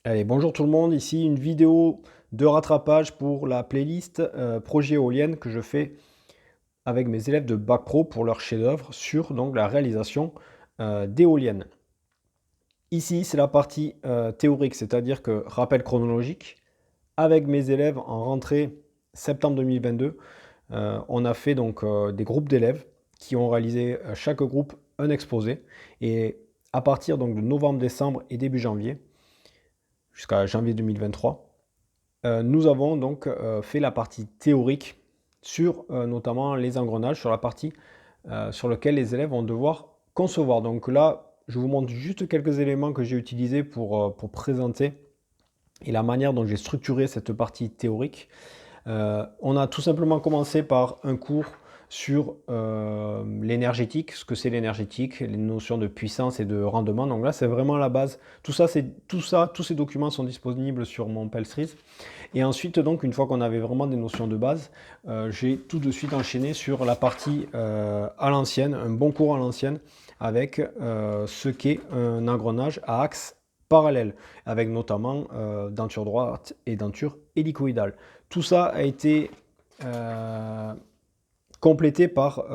Allez, bonjour tout le monde, ici une vidéo de rattrapage pour la playlist projet éolienne que je fais avec mes élèves de Bac Pro pour leur chef-d'œuvre sur donc la réalisation d'éoliennes. Ici, c'est la partie théorique, c'est-à-dire que rappel chronologique, avec mes élèves en rentrée septembre 2022, on a fait donc des groupes d'élèves qui ont réalisé chaque groupe un exposé et à partir donc de novembre-décembre et début janvier jusqu'à janvier 2023. Nous avons donc fait la partie théorique sur notamment les engrenages, sur la partie sur laquelle les élèves vont devoir concevoir. Donc là, je vous montre juste quelques éléments que j'ai utilisés pour présenter et la manière dont j'ai structuré cette partie théorique. On a tout simplement commencé par un cours sur l'énergétique, ce que c'est l'énergétique, les notions de puissance et de rendement. Donc là, c'est vraiment la base. Tout ça, tous ces documents sont disponibles sur mon Pellstreet. Et ensuite, donc, une fois qu'on avait vraiment des notions de base, j'ai tout de suite enchaîné sur la partie à l'ancienne, un bon cours à l'ancienne, avec ce qu'est un engrenage à axe parallèle, avec notamment denture droite et denture hélicoïdale. Tout ça a été complété par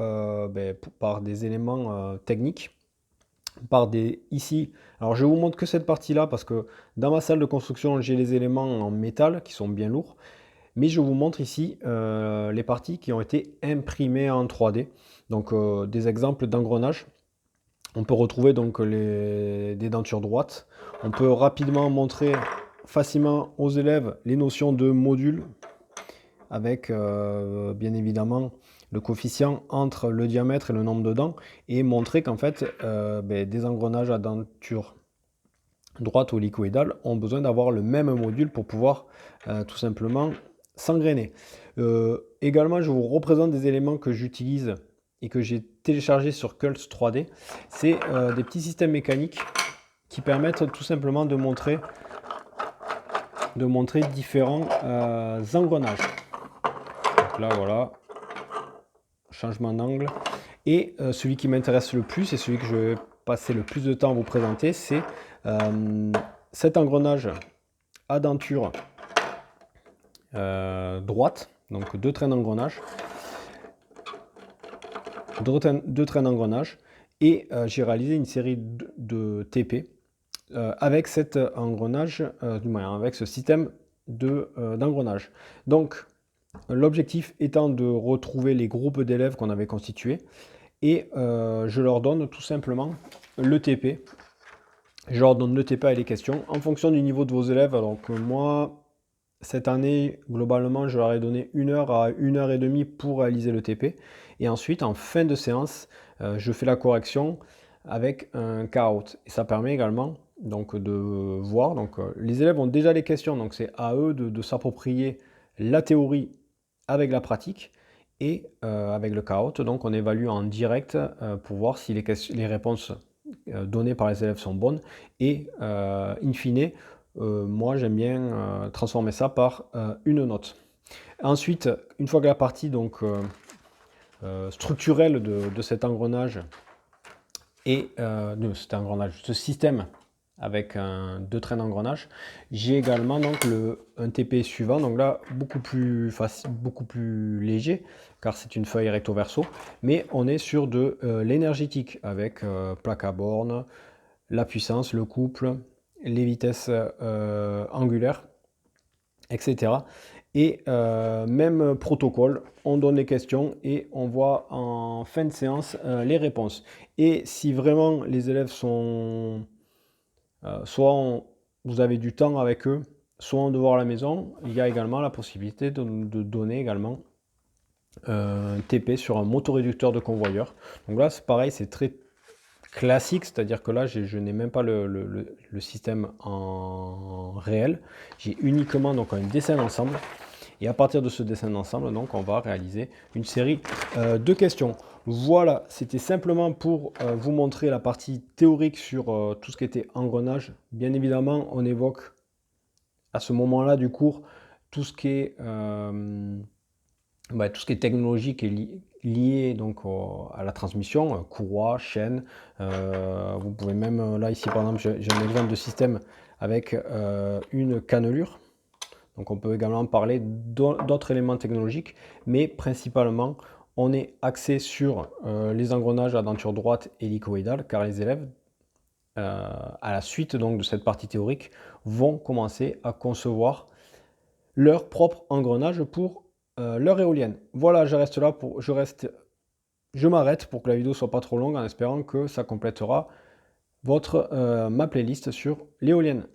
des éléments techniques, ici. Alors je vous montre que cette partie-là parce que dans ma salle de construction, j'ai les éléments en métal qui sont bien lourds, mais je vous montre ici les parties qui ont été imprimées en 3D. Donc des exemples d'engrenages. On peut retrouver donc des dentures droites. On peut rapidement montrer facilement aux élèves les notions de modules avec bien évidemment le coefficient entre le diamètre et le nombre de dents et montrer qu'en fait des engrenages à denture droite ou hélicoïdale ont besoin d'avoir le même module pour pouvoir tout simplement s'engrainer. Également, je vous représente des éléments que j'utilise et que j'ai téléchargé sur Cults 3D. C'est des petits systèmes mécaniques qui permettent tout simplement de montrer différents engrenages. Donc là, voilà, changement d'angle. Et celui qui m'intéresse le plus et celui que je vais passer le plus de temps à vous présenter, c'est cet engrenage à denture droite, donc deux trains d'engrenage, et j'ai réalisé une série de TP avec cet engrenage, avec ce système d'engrenage. Donc l'objectif étant de retrouver les groupes d'élèves qu'on avait constitués et je leur donne tout simplement le TP. Je leur donne le TP et les questions en fonction du niveau de vos élèves. Alors que moi, cette année, globalement, je leur ai donné 1 heure à 1 heure et demie pour réaliser le TP. Et ensuite, en fin de séance, je fais la correction avec un count. Et ça permet également donc, de voir. Donc, les élèves ont déjà les questions, donc c'est à eux de s'approprier la théorie avec la pratique et avec le count. Donc, on évalue en direct pour voir si les réponses données par les élèves sont bonnes. Et in fine, moi j'aime bien transformer ça par une note. Ensuite, une fois que la partie donc, structurelle de cet engrenage et de cet engrenage, ce système avec deux trains d'engrenage, j'ai également donc un TP suivant, donc là beaucoup plus facile, beaucoup plus léger, car c'est une feuille recto verso, mais on est sur de l'énergétique avec plaque à borne, la puissance, le couple, les vitesses angulaires, etc. Et même protocole, on donne les questions et on voit en fin de séance les réponses. Et si vraiment les élèves sont vous avez du temps avec eux, soit en devoir à la maison, il y a également la possibilité de donner également un TP sur un motoréducteur de convoyeur. Donc là, c'est pareil, c'est très classique, c'est-à-dire que là, je n'ai même pas le système en réel. J'ai uniquement donc un dessin d'ensemble. Et à partir de ce dessin d'ensemble, donc, on va réaliser une série de questions. Voilà, c'était simplement pour vous montrer la partie théorique sur tout ce qui était engrenage. Bien évidemment, on évoque à ce moment-là du cours tout ce qui est tout ce qui est technologique est lié donc à la transmission, courroie, chaîne. Vous pouvez même, là ici par exemple, j'ai un exemple de système avec une cannelure. Donc on peut également parler d'autres éléments technologiques, mais principalement on est axé sur les engrenages à denture droite et hélicoïdale, car les élèves, à la suite donc de cette partie théorique, vont commencer à concevoir leur propre engrenage pour leur éolienne. Voilà, je reste là pour, je m'arrête pour que la vidéo soit pas trop longue en espérant que ça complétera ma playlist sur l'éolienne.